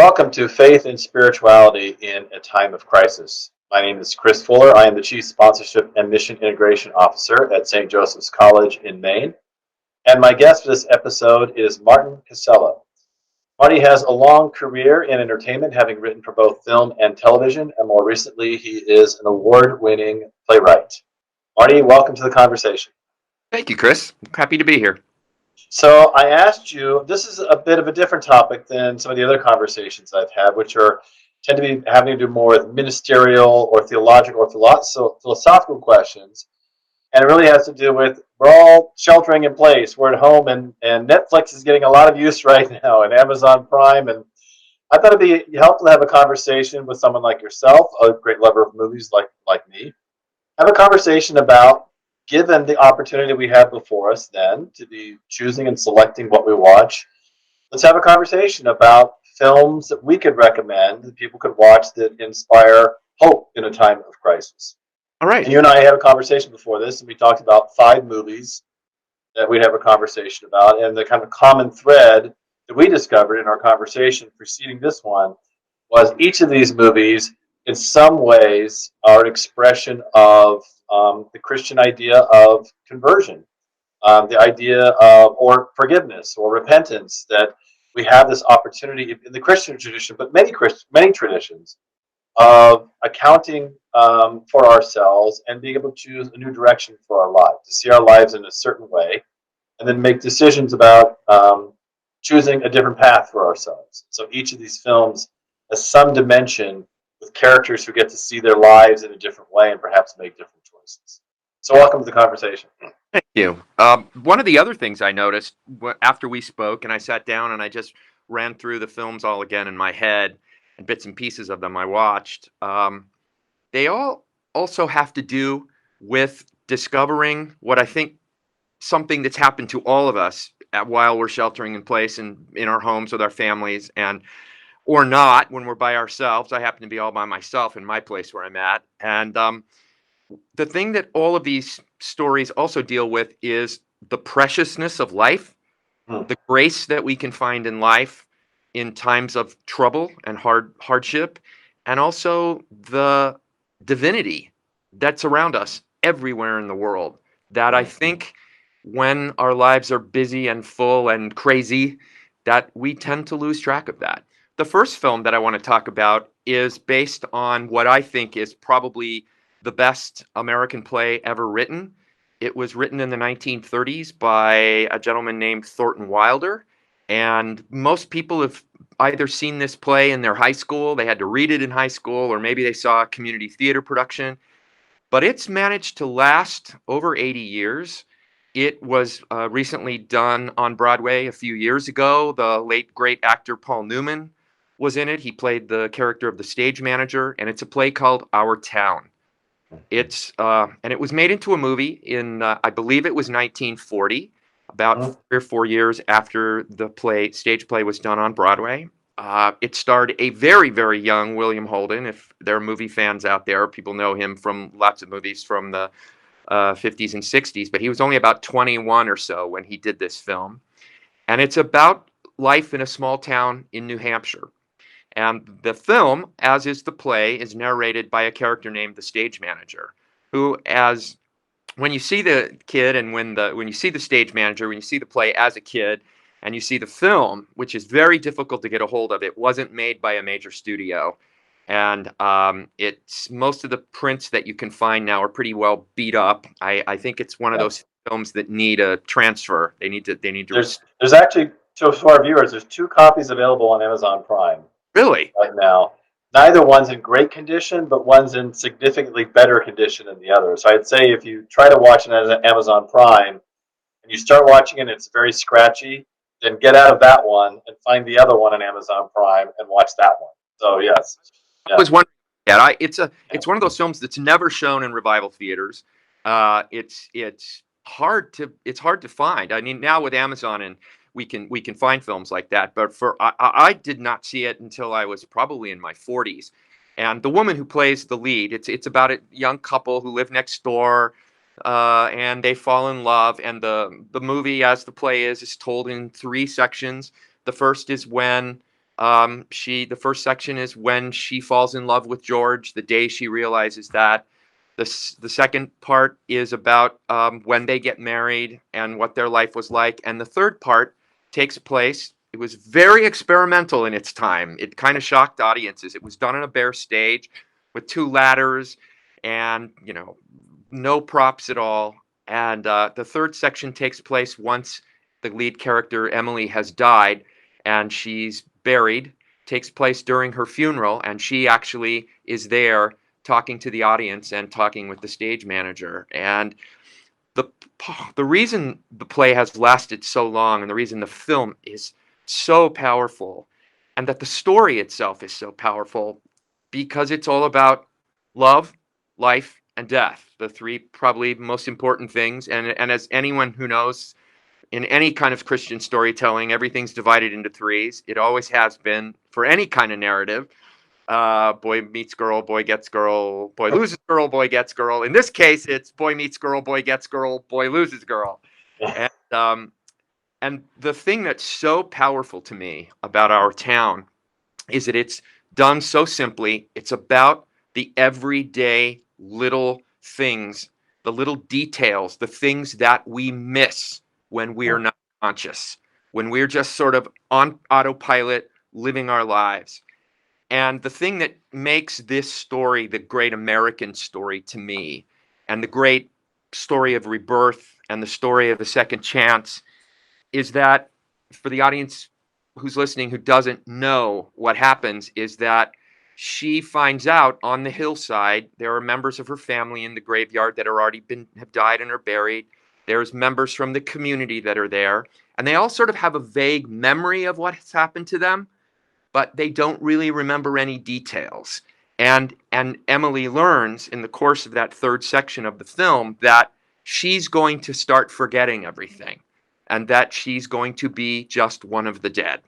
Welcome to Faith and Spirituality in a Time of Crisis. My name is Chris Fuller. I am the Chief Sponsorship and Mission Integration Officer at St. Joseph's College in Maine. And my guest for this episode is Martin Casella. Marty has a long career in entertainment, having written for both film and television, and more recently, he is an award-winning playwright. Marty, welcome to the conversation. Thank you, Chris. Happy to be here. So I asked you, this is a bit of a different topic than some of the other conversations I've had, which tend to be having to do more with ministerial or theological or philosophical questions. And it really has to do with, we're all sheltering in place. We're at home, and Netflix is getting a lot of use right now, and Amazon Prime. And I thought it'd be helpful to have a conversation with someone like yourself, a great lover of movies like me. Have a conversation about, given the opportunity we have before us then to be choosing and selecting what we watch, let's have a conversation about films that we could recommend that people could watch that inspire hope in a time of crisis. All right. And you and I had a conversation before this, and we talked about 5 movies that we'd have a conversation about. And the kind of common thread that we discovered in our conversation preceding this one was each of these movies, in some ways, are an expression of the Christian idea of conversion, the idea of or forgiveness or repentance, that we have this opportunity in the Christian tradition, but many traditions, of accounting for ourselves and being able to choose a new direction for our lives, to see our lives in a certain way, and then make decisions about choosing a different path for ourselves. So each of these films has some dimension with characters who get to see their lives in a different way and perhaps make different choices. So welcome to the conversation. Thank you. One of the other things I noticed after we spoke, and I sat down and I just ran through the films all again in my head and bits and pieces of them I watched, they all also have to do with discovering what I think something that's happened to all of us while we're sheltering in place and in our homes with our families, and or not when we're by ourselves. I happen to be all by myself in my place where I'm at. And the thing that all of these stories also deal with is the preciousness of life, the grace that we can find in life in times of trouble and hardship, and also the divinity that's around us everywhere in the world, that I think when our lives are busy and full and crazy, that we tend to lose track of that. The first film that I want to talk about is based on what I think is probably the best American play ever written. It was written in the 1930s by a gentleman named Thornton Wilder, and most people have either seen this play in their high school, they had to read it in high school, or maybe they saw a community theater production, but it's managed to last over 80 years. It was recently done on Broadway a few years ago. The late, great actor Paul Newman was in it. He played the character of the stage manager, and it's a play called Our Town. And it was made into a movie in, I believe it was 1940, about 3 or 4 years after the stage play was done on Broadway. It starred a very, very young William Holden. If there are movie fans out there, people know him from lots of movies from the 50s and 60s, but he was only about 21 or so when he did this film. And it's about life in a small town in New Hampshire. And the film, as is the play, is narrated by a character named the stage manager, who, as when you see the kid and when you see the stage manager, when you see the play as a kid, and you see the film, which is very difficult to get a hold of, it wasn't made by a major studio, and it's most of the prints that you can find now are pretty well beat up. I think it's one of those films that need a transfer. They need to. There's actually, to our viewers, there's 2 copies available on Amazon Prime. Really? Right now. Neither one's in great condition, but one's in significantly better condition than the other. So I'd say if you try to watch it on Amazon Prime and you start watching it and it's very scratchy, then get out of that one and find the other one on Amazon Prime and watch that one. So yes. Yeah. I was wondering that. It's one of those films that's never shown in revival theaters. It's hard to find. I mean, now with Amazon and we can find films like that, but I did not see it until I was probably in my 40s. And the woman who plays the lead, it's about a young couple who live next door, and they fall in love. And the movie, as the play is told in 3 sections. The first is when The first section is when she falls in love with George, the day she realizes that. The second part is about when they get married and what their life was like. And the third part takes place. It was very experimental in its time. It kind of shocked audiences. It was done on a bare stage with 2 ladders and, no props at all. And the third section takes place once the lead character, Emily, has died and she's buried, takes place during her funeral, and she actually is there talking to the audience and talking with the stage manager. And the the reason the play has lasted so long, and the reason the film is so powerful, and that the story itself is so powerful, because it's all about love, life, and death, the 3 probably most important things. And as anyone who knows, in any kind of Christian storytelling, everything's divided into 3s. It always has been for any kind of narrative. Boy meets girl, boy gets girl, boy loses girl, boy gets girl. In this case, it's boy meets girl, boy gets girl, boy loses girl. And the thing that's so powerful to me about our town is that it's done so simply. It's about the everyday little things, the little details, the things that we miss when we're not conscious, when we're just sort of on autopilot living our lives. And the thing that makes this story the great American story to me, and the great story of rebirth and the story of a second chance, is that for the audience who's listening who doesn't know what happens, is that she finds out on the hillside there are members of her family in the graveyard that have died and are buried. There's members from the community that are there, and they all sort of have a vague memory of what's happened to them, but they don't really remember any details. And Emily learns in the course of that third section of the film that she's going to start forgetting everything, and that she's going to be just one of the dead.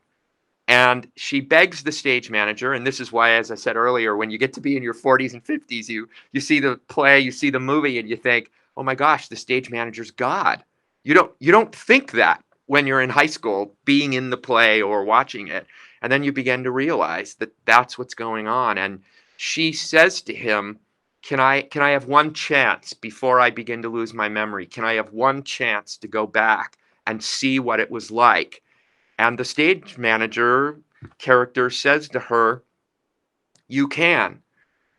And she begs the stage manager, and this is why, as I said earlier, when you get to be in your 40s and 50s, you see the play, you see the movie, and you think, oh my gosh, the stage manager's God. You don't think that when you're in high school, being in the play or watching it. And then you begin to realize that that's what's going on. And she says to him, can I have one chance before I begin to lose my memory? Can I have one chance to go back and see what it was like? And the stage manager character says to her, you can,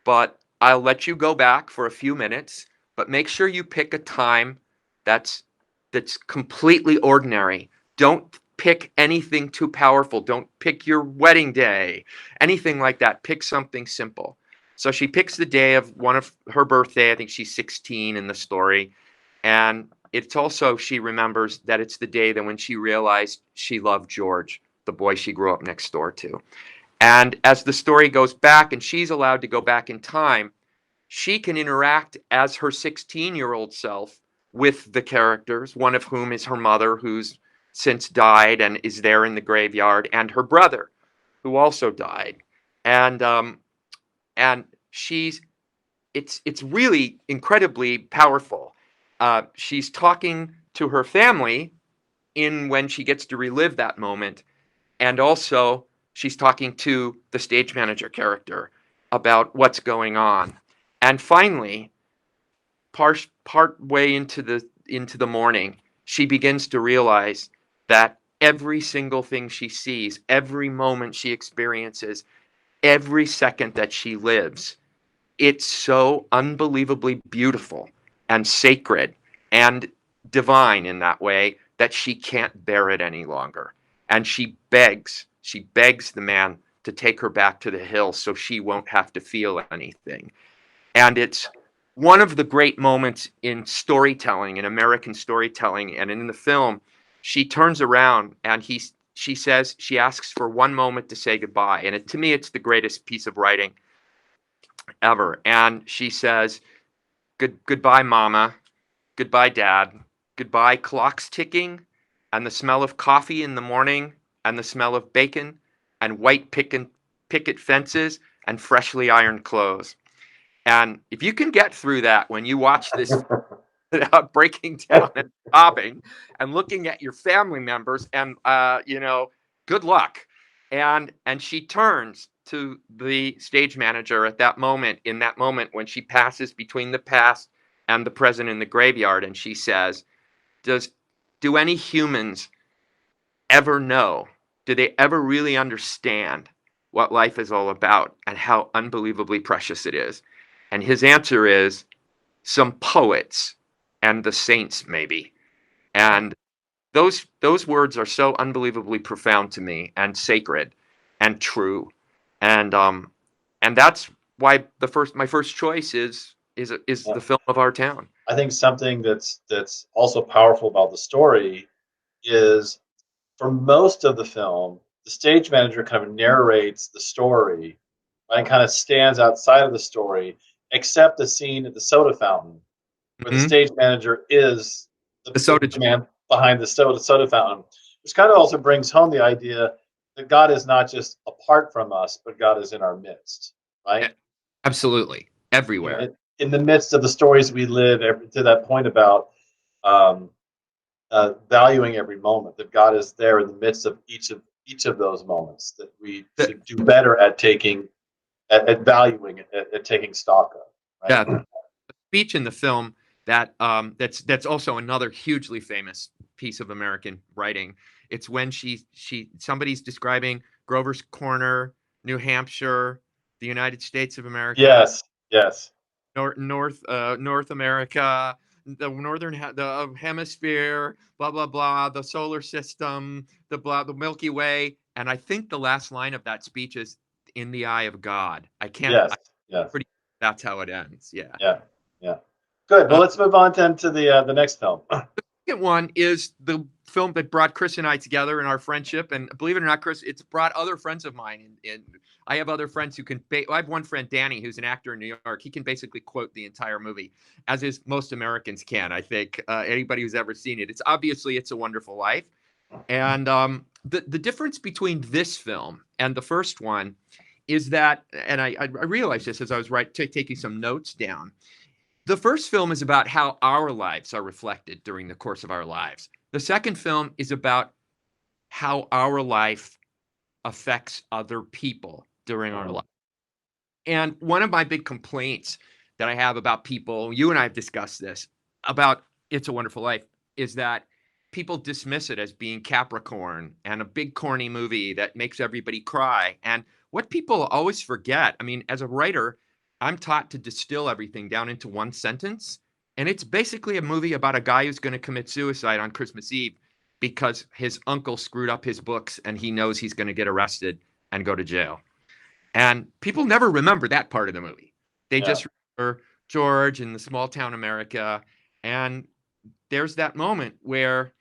but I'll let you go back for a few minutes, but make sure you pick a time that's completely ordinary. Don't pick anything too powerful. Don't pick your wedding day, anything like that. Pick something simple. So she picks the day of one of her birthday. I think she's 16 in the story. And it's also, she remembers that it's the day that when she realized she loved George, the boy she grew up next door to. And as the story goes back and she's allowed to go back in time, she can interact as her 16-year-old self with the characters, one of whom is her mother, who's since died and is there in the graveyard, and her brother, who also died. And she's it's really incredibly powerful. She's talking to her family in when she gets to relive that moment, and also she's talking to the stage manager character about what's going on. And finally, part way into the morning, she begins to realize that every single thing she sees, every moment she experiences, every second that she lives, it's so unbelievably beautiful and sacred and divine in that way that she can't bear it any longer. And she begs the man to take her back to the hill so she won't have to feel anything. And it's one of the great moments in storytelling, in American storytelling, and in the film. She turns around and she asks for one moment to say goodbye. And to me, it's the greatest piece of writing ever. And she says, goodbye, Mama. Goodbye, Dad. Goodbye, clocks ticking, and the smell of coffee in the morning, and the smell of bacon, and white picket fences, and freshly ironed clothes. And if you can get through that when you watch this without breaking down and sobbing and looking at your family members, and good luck. And she turns to the stage manager at that moment, in that moment when she passes between the past and the present in the graveyard, and she says, Does do any humans ever know? Do they ever really understand what life is all about and how unbelievably precious it is? And his answer is, some poets and the saints, maybe. And those words are so unbelievably profound to me and sacred and true. And and that's why my first choice is Yeah. the film of our town. I think something that's also powerful about the story is for most of the film, the stage manager kind of narrates the story, right, and kind of stands outside of the story, except the scene at the soda fountain, where the Mhm. stage manager is The the soda man behind the soda fountain, which kind of also brings home the idea that God is not just apart from us, but God is in our midst, right? absolutely You know, everywhere. in the midst of the stories we live, to that point about um, valuing every moment, that God is there in the midst of each of those moments, that we The- should do better at taking at valuing at taking stock of, yeah, right? speech in the film that's also another hugely famous piece of American writing. It's when somebody's describing Grover's Corner, New Hampshire, the United States of America, Yes, yes, North America, the the hemisphere, blah blah blah, the solar system, the Milky Way, and I think the last line of that speech is "in the eye of God." yes, yes, Pretty. That's how it ends. Yeah. yeah, yeah. Good. Well, Uh, let's move on then to the next film. Second one is the film that brought Chris and I together in our friendship, and believe it or not, Chris, it's brought other friends of mine. And I have other friends who can. I have one friend, Danny, who's an actor in New York. He can basically quote the entire movie, as is most Americans can. I think anybody who's ever seen it. It's obviously It's a Wonderful Life, and the difference between this film and the first one is that, and I realized this as I was taking some notes down. The first film is about how our lives are reflected during the course of our lives. The second film is about how our life affects other people during our life. And one of my big complaints that I have about people, you and I have discussed this, about It's a Wonderful Life, is that people dismiss it as being Capricorn and a big corny movie that makes everybody cry. And what people always forget, I mean, as a writer, I'm taught to distill everything down into one sentence. And it's basically a movie about a guy who's going to commit suicide on Christmas Eve because his uncle screwed up his books and he knows he's going to get arrested and go to jail. And people never remember that part of the movie. They Yeah, just remember George in the small town America. And there's that moment where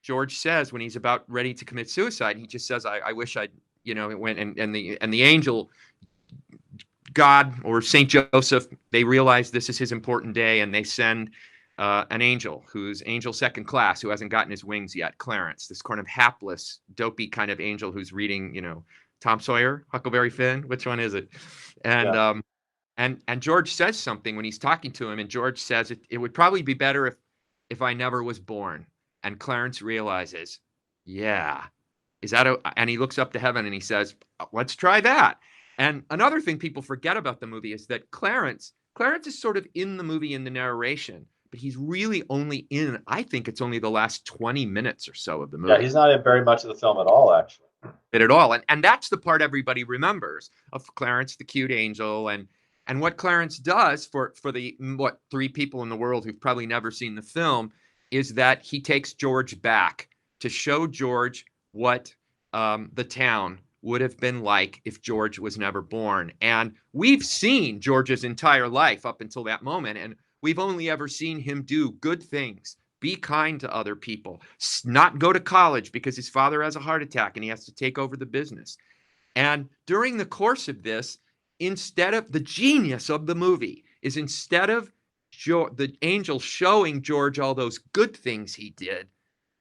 George says, when he's about ready to commit suicide, he just says, I wish I'd, it went, and the angel, God or Saint Joseph, they realize this is his important day, and they send an angel who's angel second class, who hasn't gotten his wings yet, Clarence, this kind of hapless, dopey kind of angel who's reading, Tom Sawyer, Huckleberry Finn. Which one is it? And yeah, George says something when he's talking to him, and George says it would probably be better if I never was born. And Clarence realizes, yeah, and he looks up to heaven and he says, let's try that. And another thing people forget about the movie is that Clarence is sort of in the movie in the narration, but he's really only in, I think it's only the last 20 minutes or so of the yeah. movie. He's not in very much of the film at all, actually. It at all. And that's the part everybody remembers of Clarence, the cute angel, and what Clarence does for the what three people in the world who've probably never seen the film is that he takes George back to show George what the town would have been like if George was never born. And we've seen George's entire life up until that moment, and we've only ever seen him do good things, be kind to other people, not go to college because his father has a heart attack and he has to take over the business. And during the course of this, instead of the genius of the movie is instead of the angel showing George all those good things he did,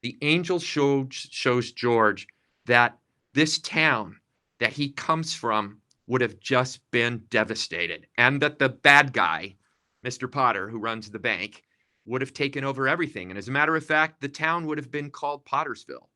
the angel shows George that this town that he comes from would have just been devastated, and that the bad guy, Mr. Potter, who runs the bank, would have taken over everything. And as a matter of fact, the town would have been called Pottersville,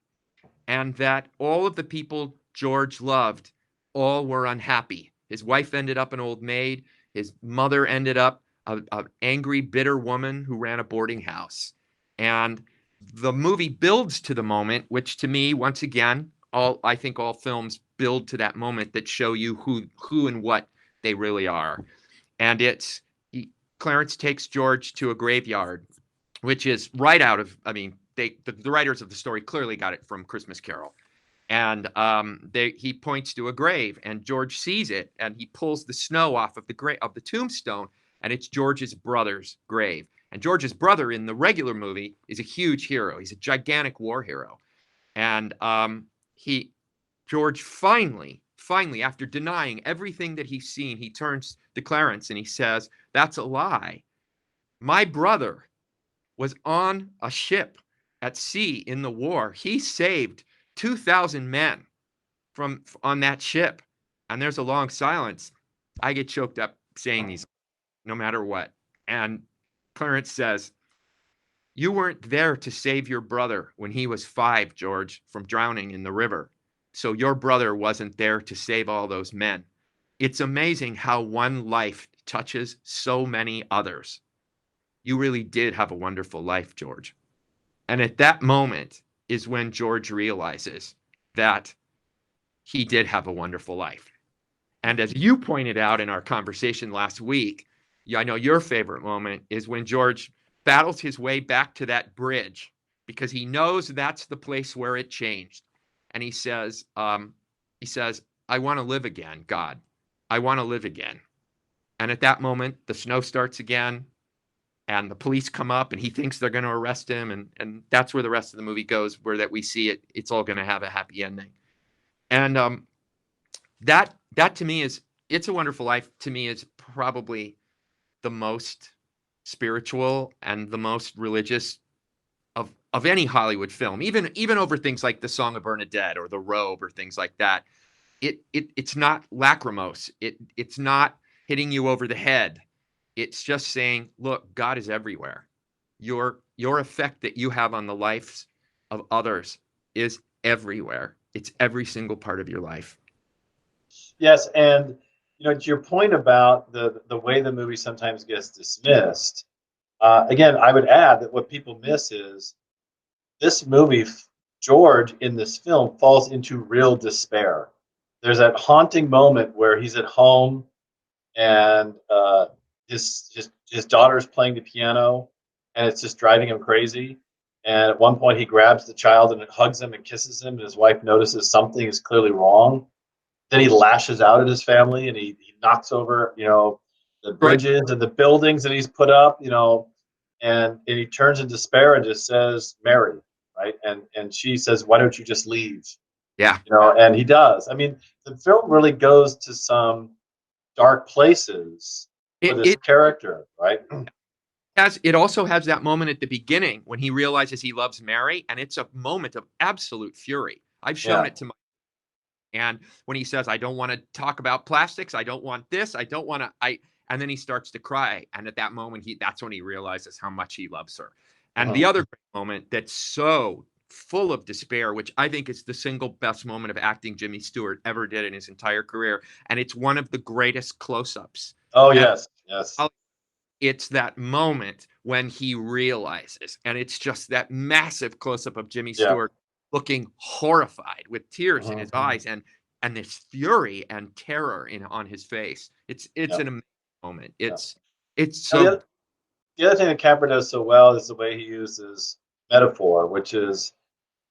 and that all of the people George loved, all were unhappy. His wife ended up an old maid. His mother ended up an angry, bitter woman who ran a boarding house. And the movie builds to the moment, which to me, once again, I think all films build to that moment that show you who and what they really are. And Clarence takes George to a graveyard, which is right out of, I mean, the writers of the story clearly got it from Christmas Carol. And he points to a grave, and George sees it, and he pulls the snow off of the tombstone, and it's George's brother's grave. And George's brother in the regular movie is a huge hero. He's a gigantic war hero. And George finally, after denying everything that he's seen, he turns to Clarence and he says, "That's a lie. My brother was on a ship at sea in the war. He saved 2,000 men on that ship." And there's a long silence. I get choked up saying these no matter what. And Clarence says, "You weren't there to save your brother when he was 5, George, from drowning in the river. So your brother wasn't there to save all those men. It's amazing how one life touches so many others. You really did have a wonderful life, George." And at that moment is when George realizes that he did have a wonderful life. And as you pointed out in our conversation last week, I know your favorite moment is when George battles his way back to that bridge because he knows that's the place where it changed. And he says, "I want to live again, God. I want to live again." And at that moment, the snow starts again, and the police come up, and he thinks they're going to arrest him, and that's where the rest of the movie goes, where that we see it's all going to have a happy ending. And that to me is It's a Wonderful Life. To me, is probably the most spiritual and the most religious of any Hollywood film, even over things like The Song of Bernadette or The Robe or things like that. It's not lachrymose. It's not hitting you over the head. It's just saying, look, God is everywhere. Your effect that you have on the lives of others is everywhere. It's every single part of your life. Yes, and to your point about the way the movie sometimes gets dismissed. Again, I would add that what people miss is this movie. George in this film falls into real despair. There's that haunting moment where he's at home and his daughter's playing the piano, and it's just driving him crazy. And at one point, he grabs the child and hugs him and kisses him, and his wife notices something is clearly wrong. Then he lashes out at his family, and he knocks over, the bridges and the buildings that he's put up, and he turns in despair and just says, "Mary," right? And she says, "Why don't you just leave?" Yeah. And he does. I mean, the film really goes to some dark places for this character, right? It also has that moment at the beginning when he realizes he loves Mary, and it's a moment of absolute fury. I've shown it to my, and when he says, "I don't want to talk about plastics, I don't want this, I don't want to," and then he starts to cry, and at that moment, that's when he realizes how much he loves her. And the other moment that's so full of despair, which I think is the single best moment of acting Jimmy Stewart ever did in his entire career, and it's one of the greatest close-ups. Oh, yes, yes. It's that moment when he realizes, and it's just that massive close-up of Jimmy Stewart looking horrified with tears in his eyes and this fury and terror on his face. It's an amazing moment. It's so. The other thing that Capra does so well is the way he uses metaphor, which is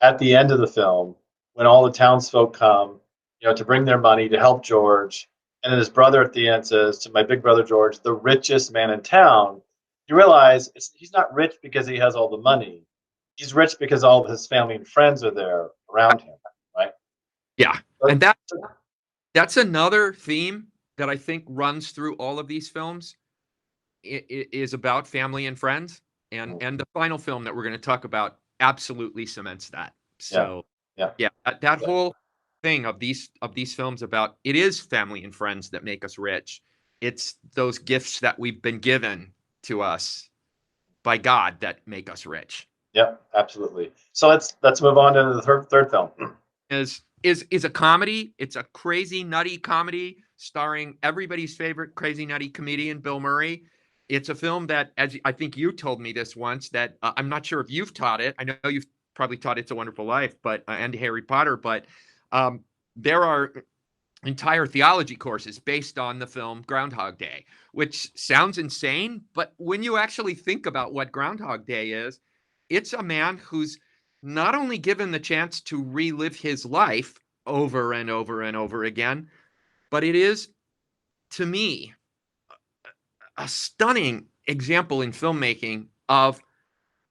at the end of the film when all the townsfolk come, to bring their money to help George. And then his brother at the end says to my big brother George, the richest man in town. You realize he's not rich because he has all the money. He's rich because all of his family and friends are there around him, right? Yeah, and that's another theme that I think runs through all of these films. It is about family and friends, and the final film that we're going to talk about absolutely cements that. So that whole thing of these films about it is family and friends that make us rich. It's those gifts that we've been given to us by God that make us rich. Yep, absolutely. So let's move on to the third film. Is is a comedy. It's a crazy, nutty comedy starring everybody's favorite crazy, nutty comedian, Bill Murray. It's a film that, as I think you told me this once, that I'm not sure if you've taught it. I know you've probably taught It's a Wonderful Life, but and Harry Potter, but um, there are entire theology courses based on the film Groundhog Day, which sounds insane, but when you actually think about what Groundhog Day is, it's a man who's not only given the chance to relive his life over and over and over again, but it is, to me, a stunning example in filmmaking of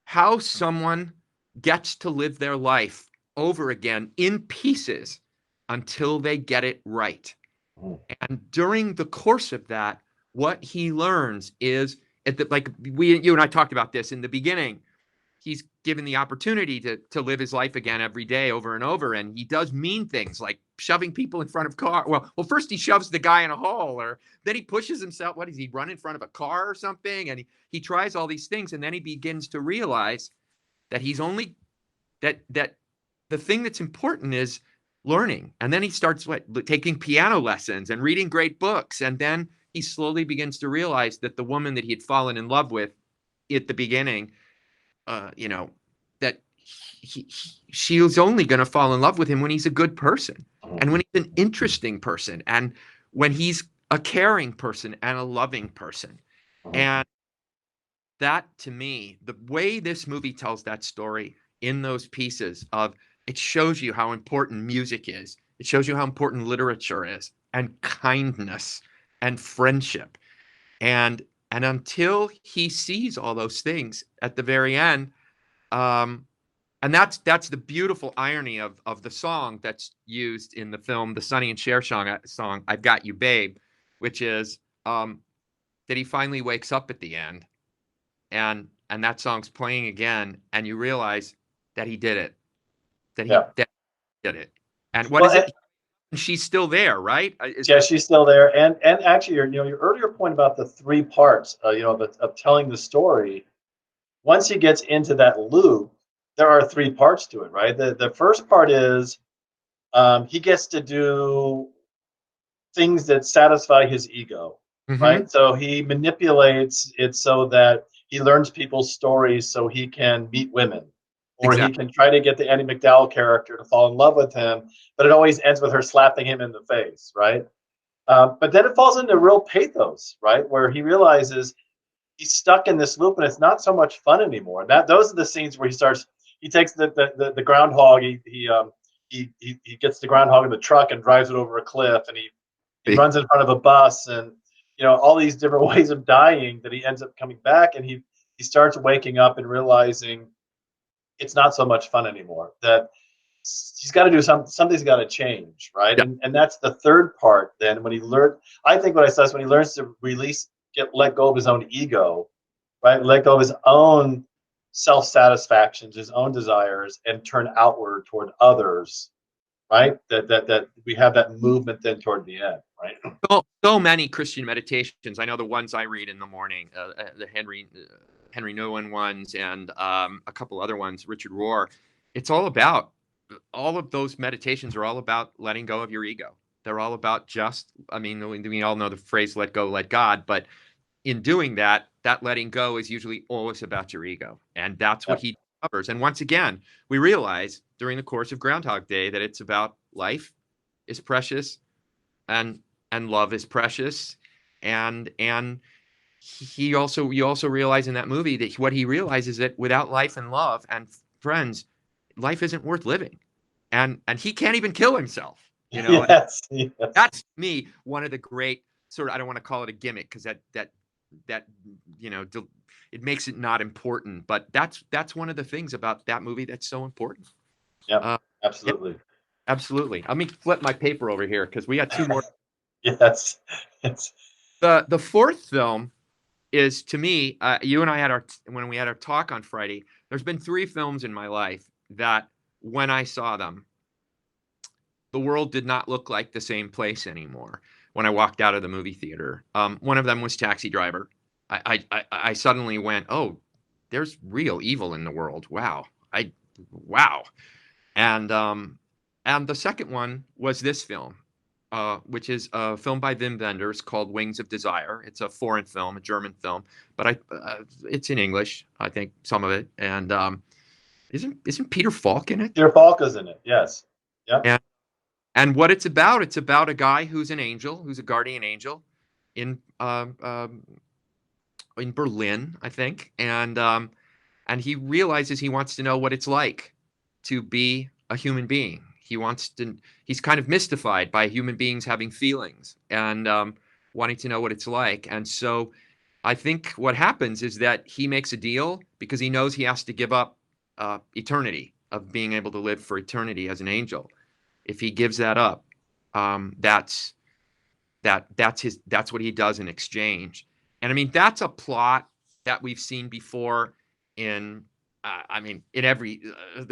how someone gets to live their life over again in pieces until they get it right. And during the course of that, what he learns is like you and I talked about this in the beginning. He's given the opportunity to live his life again every day over and over, and he does mean things like shoving people in front of car. Well, first he shoves the guy in a hole, or then he pushes himself. What does he run in front of a car or something? And he tries all these things, and then he begins to realize that he's only that the thing that's important is learning. And then he starts taking piano lessons and reading great books. And then he slowly begins to realize that the woman that he had fallen in love with at the beginning, that she was only going to fall in love with him when he's a good person and when he's an interesting person and when he's a caring person and a loving person. And that, to me, the way this movie tells that story in those pieces of, it shows you how important music is. It shows you how important literature is, and kindness and friendship. And until he sees all those things at the very end, and that's the beautiful irony of the song that's used in the film, the Sonny and Cher song, "I've Got You, Babe," which is that he finally wakes up at the end, and that song's playing again, and you realize that he did it, that he did it. And what is it? She's still there, right? She's still there. And actually, your earlier point about the three parts, of telling the story. Once he gets into that loop, there are three parts to it, right? The first part is he gets to do things that satisfy his ego, right? So he manipulates it so that he learns people's stories so he can meet women. Or he can try to get the Annie McDowell character to fall in love with him, but it always ends with her slapping him in the face, right? But then it falls into real pathos, right? Where he realizes he's stuck in this loop and it's not so much fun anymore. And those are the scenes where he takes the groundhog, he gets the groundhog in the truck and drives it over a cliff, and he runs in front of a bus, and all these different ways of dying that he ends up coming back, and he starts waking up and realizing it's not so much fun anymore. That he's got to do something's got to change, right? Yep. And that's the third part. Then I think what I saw is when he learns to let go of his own ego, right? Let go of his own self-satisfactions, his own desires, and turn outward toward others, right? That we have that movement then toward the end, right? So many Christian meditations. I know the ones I read in the morning, the Henry Nouwen ones, and a couple other ones, Richard Rohr. It's all about, all of those meditations are all about letting go of your ego. They're all about we all know the phrase, let go, let God, but in doing that letting go is usually always about your ego. And that's what he covers. And once again, we realize during the course of Groundhog Day that it's about life is precious and love is precious. And you also realize in that movie that what he realizes that without life and love and friends, life isn't worth living. And he can't even kill himself. Yes. That's me one of the great sort of, I don't want to call it a gimmick because that it makes it not important, but that's one of the things about that movie that's so important. Yeah, absolutely. Yeah, absolutely. Let me flip my paper over here because we got two more. Yes. The fourth film is, to me, you and I when we had our talk on Friday, there's been three films in my life that when I saw them, the world did not look like the same place anymore when I walked out of the movie theater. One of them was Taxi Driver. I suddenly went, oh, there's real evil in the world. Wow. Wow. And And the second one was this film, which is a film by Wim Wenders called Wings of Desire. It's a foreign film, a German film, but it's in English, I think, some of it. And isn't Peter Falk in it? Peter Falk is in it. Yes. Yep. And what it's about a guy who's an angel, who's a guardian angel in in Berlin, I think, and he realizes he wants to know what it's like to be a human being. He's kind of mystified by human beings having feelings and wanting to know what it's like. And so I think what happens is that he makes a deal because he knows he has to give up eternity of being able to live for eternity as an angel. If he gives that up, that's what he does in exchange. And I mean, that's a plot that we've seen before in in every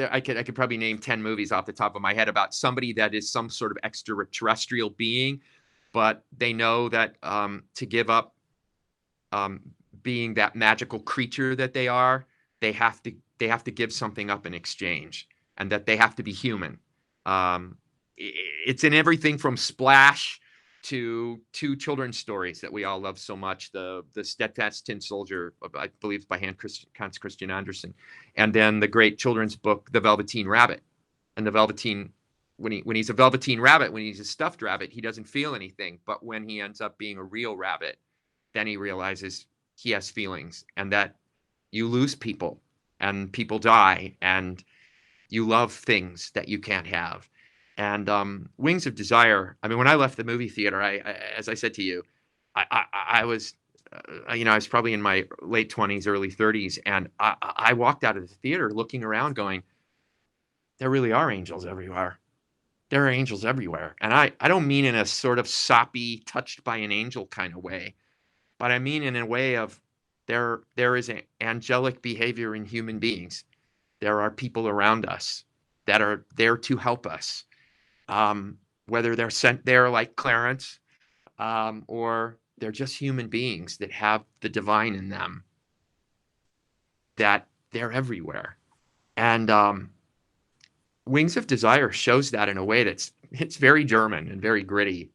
I could probably name 10 movies off the top of my head about somebody that is some sort of extraterrestrial being, but they know that to give up being that magical creature that they are, they have to give something up in exchange, and that they have to be human. It's in everything from Splash to two children's stories that we all love so much. The Steadfast Tin Soldier, I believe, by Hans Christian Andersen, and then the great children's book, The Velveteen Rabbit. And the Velveteen, when he's a Velveteen Rabbit, when he's a stuffed rabbit, he doesn't feel anything. But when he ends up being a real rabbit, then he realizes he has feelings, and that you lose people, and people die, and you love things that you can't have. And Wings of Desire. I mean, when I left the movie theater, as I said to you, I was, I was probably in my late 20s, early 30s, and I walked out of the theater looking around, going, "There really are angels everywhere. There are angels everywhere." And I don't mean in a sort of soppy, touched by an angel kind of way, but I mean in a way of there is an angelic behavior in human beings. There are people around us that are there to help us. Whether they're sent there like Clarence, or they're just human beings that have the divine in them, that they're everywhere. And Wings of Desire shows that in a way it's very German and very gritty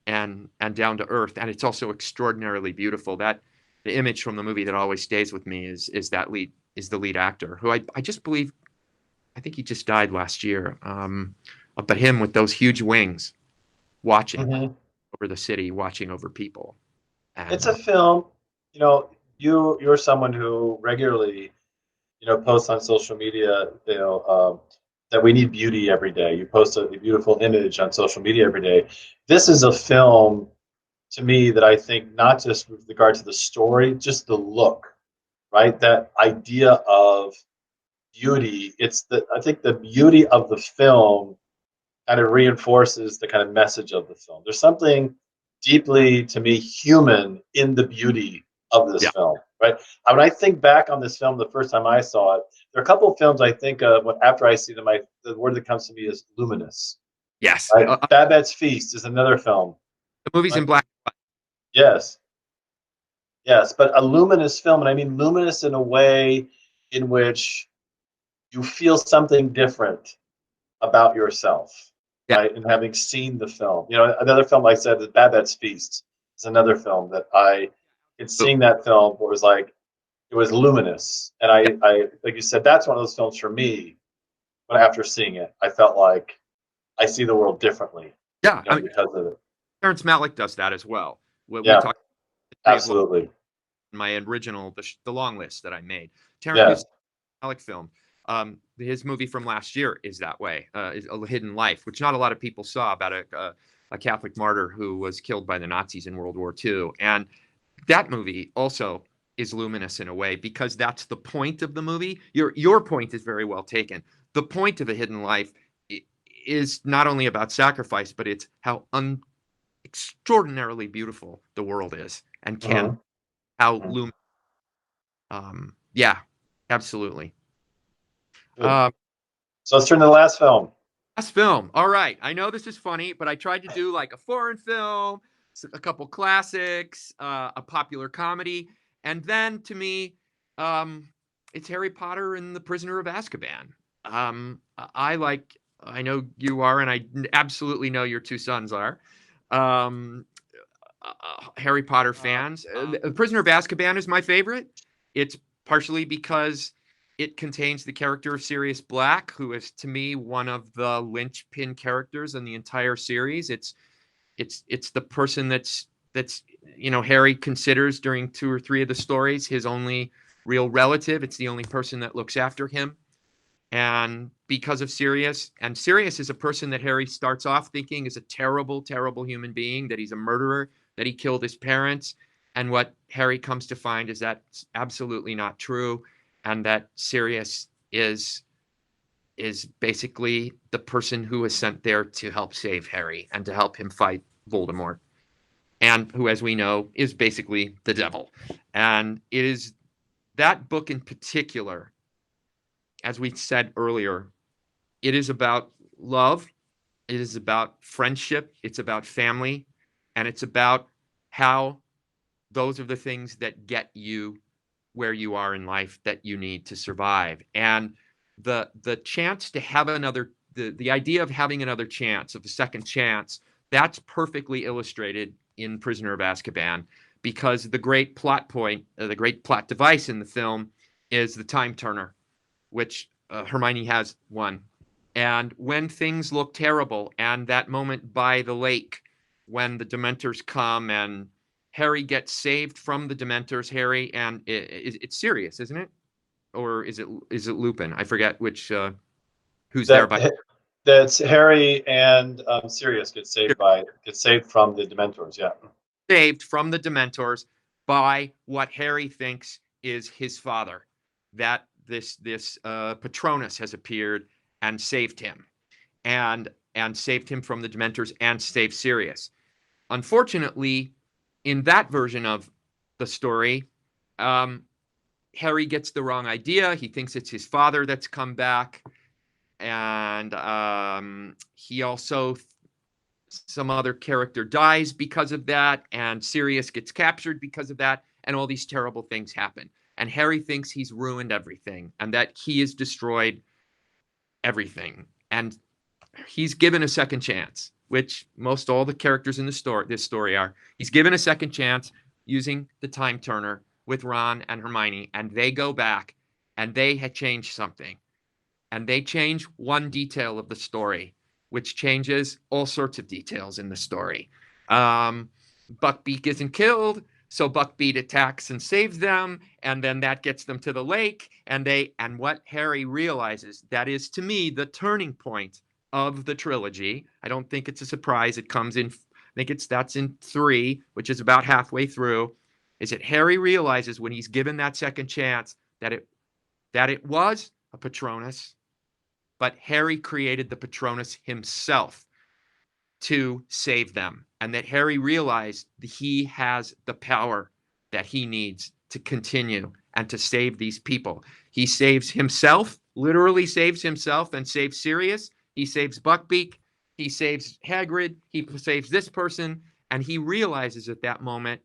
and down to earth, and it's also extraordinarily beautiful. That the image from the movie that always stays with me is the lead actor, who I just believe, I think he just died last year. But him with those huge wings, watching Mm-hmm. over the city, watching over people. It's And a film. You're someone who regularly, posts on social media, that we need beauty every day. You post a beautiful image on social media every day. This is a film, to me, that I think, not just with regard to the story, just the look, right? That idea of beauty. I think the beauty of the film kind of reinforces the kind of message of the film. There's something deeply, to me, human in the beauty of this yeah, film, right? When I think back on this film the first time I saw it, there are a couple of films I think of after I see them. The word that comes to me is luminous, yes, right? Babette's Feast is another film, the movie's right? in black. Yes, yes, but a luminous film, and I mean luminous in a way in which you feel something different about yourself, Yeah, right? And having seen the film, another film I said is Babette's Feast is another film that in seeing that film, was like, it was luminous, and yeah, I like you said, that's one of those films for me. But after seeing it, I felt like I see the world differently, yeah. I mean, because of it. Terrence Malick does that as well. We Yeah, talked the tree of life absolutely. in my original the long list that I made. Yeah. Terrence Malick film. His movie from last year is that way. Is A Hidden Life, which not a lot of people saw, about a Catholic martyr who was killed by the Nazis in World War II. And that movie also is luminous in a way, because that's the point of the movie. Your point is very well taken. The point of A Hidden Life is not only about sacrifice, but it's how extraordinarily beautiful the world is, and Mhm, how mhm. luminous. Yeah, absolutely. Good. Um, So let's turn to the last film. Last film. All right. I know this is funny, but I tried to do like a foreign film, a couple classics, a popular comedy, and then to me, um, it's Harry Potter and the Prisoner of Azkaban. I like I know you are, and I absolutely know your two sons are. Um, Harry Potter fans. The Prisoner of Azkaban is my favorite. It's partially because it contains the character of Sirius Black, who is to me one of the linchpin characters in the entire series. It's the person that's Harry considers during two or three of the stories his only real relative. It's the only person that looks after him. And because of Sirius, and Sirius is a person that Harry starts off thinking is a terrible, terrible human being, that he's a murderer, that he killed his parents. And what Harry comes to find is that's absolutely not true, and that Sirius is basically the person who was sent there to help save Harry and to help him fight Voldemort, and who, as we know, is basically the devil. And it is that book in particular, as we said earlier, it is about love, it is about friendship, it's about family, and it's about how those are the things that get you where you are in life that you need to survive. And the chance to have another the idea of having another chance, of a second chance, that's perfectly illustrated in Prisoner of Azkaban, because the great plot point, the great plot device in the film is the time turner, which Hermione has one. And when things look terrible, and that moment by the lake when the Dementors come and Harry gets saved from the Dementors, Harry, and it's Sirius, isn't it? Or is it Lupin? I forget which who's there by That's Harry and Sirius get saved from the Dementors. Yeah. saved from the Dementors by what Harry thinks is his father. That this Patronus has appeared and saved him, and saved him from the Dementors and saved Sirius. Unfortunately, in that version of the story, um, Harry gets the wrong idea. He thinks it's his father that's come back, and he also some other character dies because of that, and Sirius gets captured because of that, and all these terrible things happen. And Harry thinks he's ruined everything, and that he has destroyed everything, and he's given a second chance, which most all the characters in this story are. He's given a second chance using the time turner with Ron and Hermione, and they go back and they had changed something, and they change one detail of the story, which changes all sorts of details in the story. Um, Buckbeak isn't killed, so Buckbeak attacks and saves them, and then that gets them to the lake. And what Harry realizes, that is to me the turning point of the trilogy. I don't think it's a surprise. It comes in. I think that's in 3, which is about halfway through. Is that Harry realizes when he's given that second chance that it was a Patronus, but Harry created the Patronus himself to save them, and that Harry realized that he has the power that he needs to continue and to save these people. He saves himself, literally saves himself, and saves Sirius. He saves Buckbeak. He saves Hagrid. He saves this person, and he realizes at that moment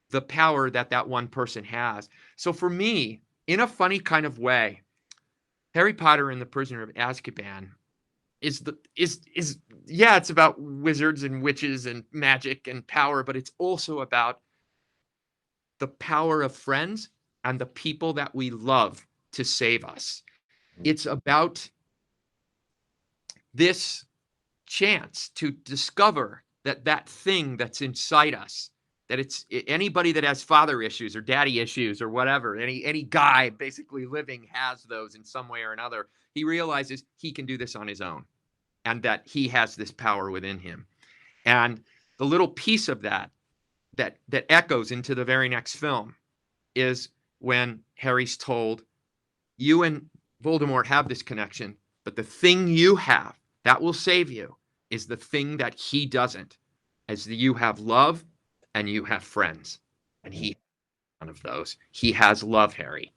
the power that one person has. So for me, in a funny kind of way, Harry Potter and the Prisoner of Azkaban is yeah, it's about wizards and witches and magic and power, but it's also about the power of friends and the people that we love to save us. It's about this chance to discover that thing that's inside us, that it's anybody that has father issues or daddy issues or whatever, any guy basically living has those in some way or another. He realizes he can do this on his own, and that he has this power within him. And the little piece of that echoes into the very next film is when Harry's told, you and Voldemort have this connection, but the thing you have that will save you is the thing that he doesn't, as you have love and you have friends, and he has none of those. He has love, Harry.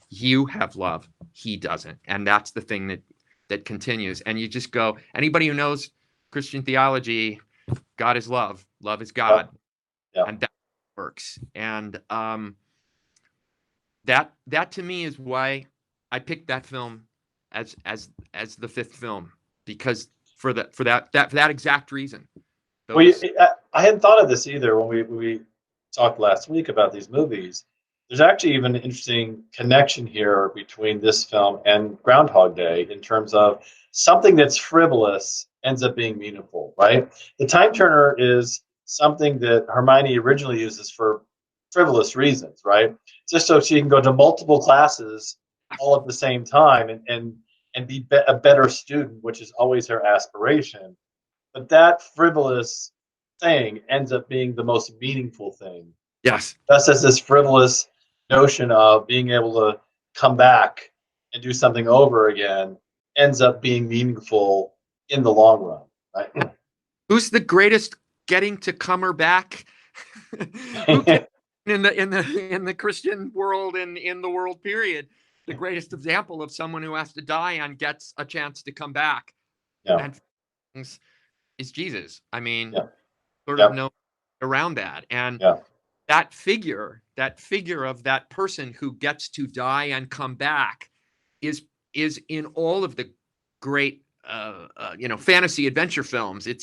You have love, he doesn't, and that's the thing that continues. And you just go, anybody who knows Christian theology, God is love, love is God, Yeah. and that works. And that to me is why I picked that film as the fifth film, because for that exact reason. Well, Those I hadn't thought of this either when we talked last week about these movies. There's actually even an interesting connection here between this film and Groundhog Day in terms of something that's frivolous ends up being meaningful, right? The time turner is something that Hermione originally uses for frivolous reasons, right? Just so she can go to multiple classes all at the same time and be a better student, which is always her aspiration. But that frivolous thing ends up being the most meaningful thing. yes. Just as this frivolous notion of being able to come back and do something over again ends up being meaningful in the long run, right? Who's the greatest getting to comer back? Who can in the Christian world in the world period, the greatest example of someone who has to die and gets a chance to come back Yeah, and is Jesus. I mean, yeah, sort of yeah, no around that. And yeah, that figure of that person who gets to die and come back is in all of the great fantasy adventure films. yeah.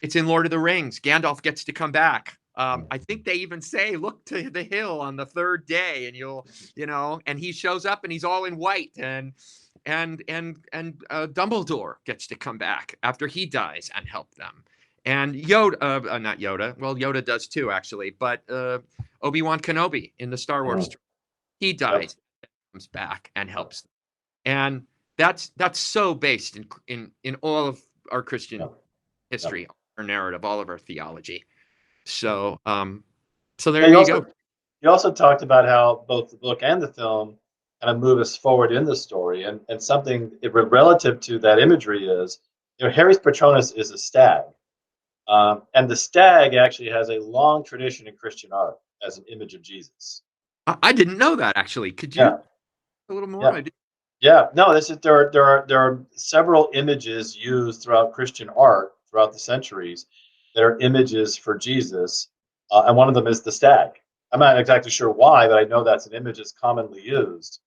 It's in Lord of the Rings. Gandalf gets to come back. Mm. I think they even say, "Look to the hill on the third day," and and he shows up and he's all in white, and Dumbledore gets to come back after he dies and help them. And Yoda, not Yoda. Well, Yoda does too, actually. But Obi-Wan Kenobi in the Star Wars, Mm. he Yep, dies, comes back, and helps them. And that's so based in all of our Christian yep, yep. history, our narrative, all of our theology. So Yeah, there you go. you also talked about how both the book and the film kind of move us forward in the story, and something relative to that imagery is, Harry's Patronus is a stag, and the stag actually has a long tradition in Christian art as an image of Jesus. I didn't know that actually. Could you Yeah, a little more? yeah, I did. yeah. No, this is there are several images used throughout Christian art throughout the centuries that are images for Jesus, and one of them is the stag. I'm not exactly sure why, but I know that's an image that's commonly used.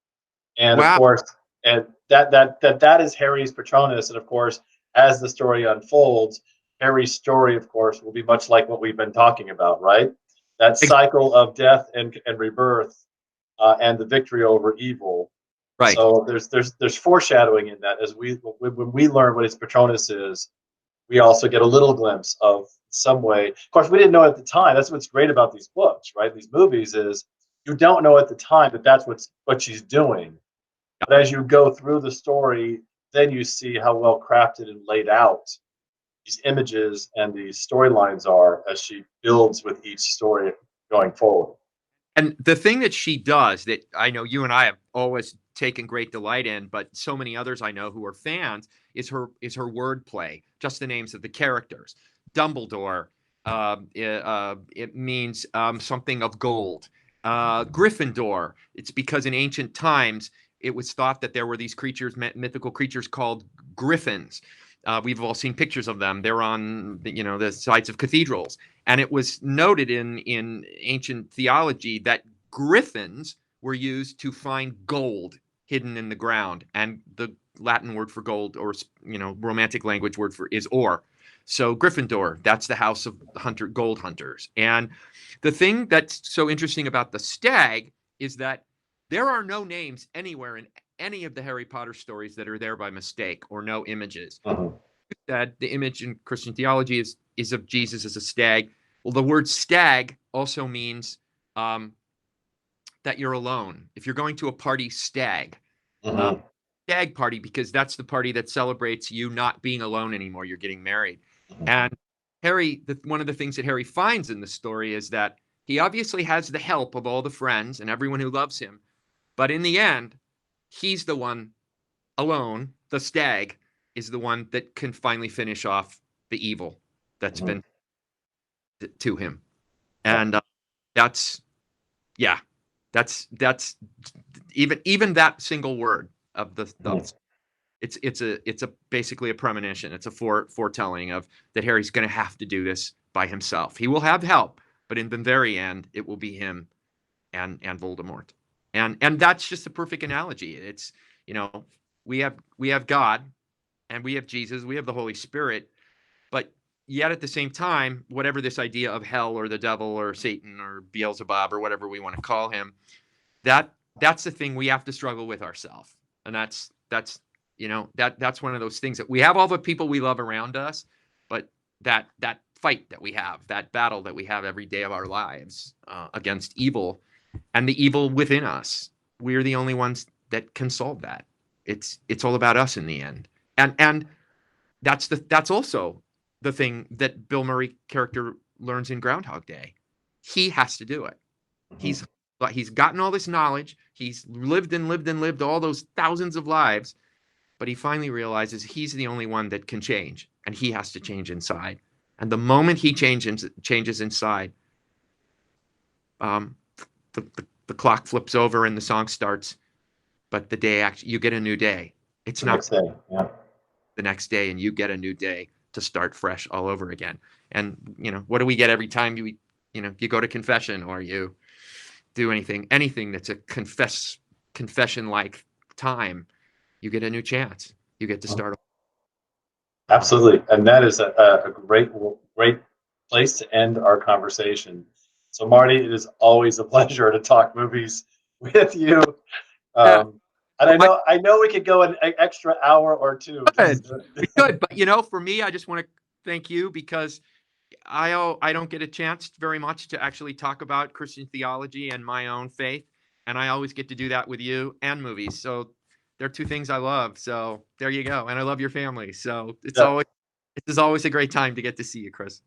And of Wow. course, and that is Harry's Patronus. And of course, as the story unfolds, Harry's story, of course, will be much like what we've been talking about, right? That cycle of death and rebirth, and the victory over evil. Right. So there's foreshadowing in that as when we learn what his Patronus is, we also get a little glimpse of some way. Of course, we didn't know at the time. That's what's great about these books, right? These movies is you don't know at the time that that's what she's doing. But as you go through the story, then you see how well crafted and laid out these images and these storylines are as she builds with each story going forward. And the thing that she does that I know you and I have always taken great delight in, but so many others I know who are fans, is her wordplay, just the names of the characters. Dumbledore, it means something of gold. Gryffindor, it's because in ancient times it was thought that there were these creatures, mythical creatures called griffins. We've all seen pictures of them. They're on the sides of cathedrals. And it was noted in ancient theology that griffins were used to find gold hidden in the ground. And the Latin word for gold, or romantic language word for, is ore. So Gryffindor, that's the house of gold hunters. And the thing that's so interesting about the stag is that there are no names anywhere in any of the Harry Potter stories that are there by mistake, or no images. Mhm. That the image in Christian theology is of Jesus as a stag. Well, the word stag also means that you're alone. If you're going to a party, stag, uh, Mhm. stag party, because that's the party that celebrates you not being alone anymore. You're getting married. Mhm. And one of the things that Harry finds in the story is that he obviously has the help of all the friends and everyone who loves him, but in the end, he's the one alone. The stag is the one that can finally finish off the evil that's Mhm. been to him. Yeah. And that's yeah, that's even that single word of Mhm. it's a basically a premonition. It's a foretelling of that Harry's going to have to do this by himself. He will have help, but in the very end, it will be him and Voldemort. And that's just a perfect analogy. It's you know we have God, and we have Jesus, we have the Holy Spirit, but yet at the same time, whatever this idea of hell or the devil or Satan or Beelzebub or whatever we want to call him, that's the thing we have to struggle with ourselves. And that's that's one of those things that we have all the people we love around us, but that fight that we have, that battle that we have every day of our lives against evil and the evil within us, we're the only ones that can solve that. It's all about us in the end. And that's also the thing that Bill Murray character learns in Groundhog Day. He has to do it. Mhm. He's gotten all this knowledge. He's lived and lived and lived all those thousands of lives, but he finally realizes he's the only one that can change, and he has to change inside. And the moment he changes inside, um, the clock flips over and the song starts. But the day actually, you get a new day. It's The not next day. Yeah. the next day, and you get a new day to start fresh all over again. And what do we get every time you go to confession or you do anything that's a confession like time? You get a new chance. You get to start. Absolutely. And that is a great place to end our conversation. So, Marty, it is always a pleasure to talk movies with you. Yeah, And well, I know we could go an extra hour or two because we could, but for me, I just want to thank you because I don't get a chance very much to actually talk about Christian theology and my own faith, and I always get to do that with you and movies. So they're two things I love. So there you go, and I love your family. So yeah, this is always a great time to get to see you, Chris.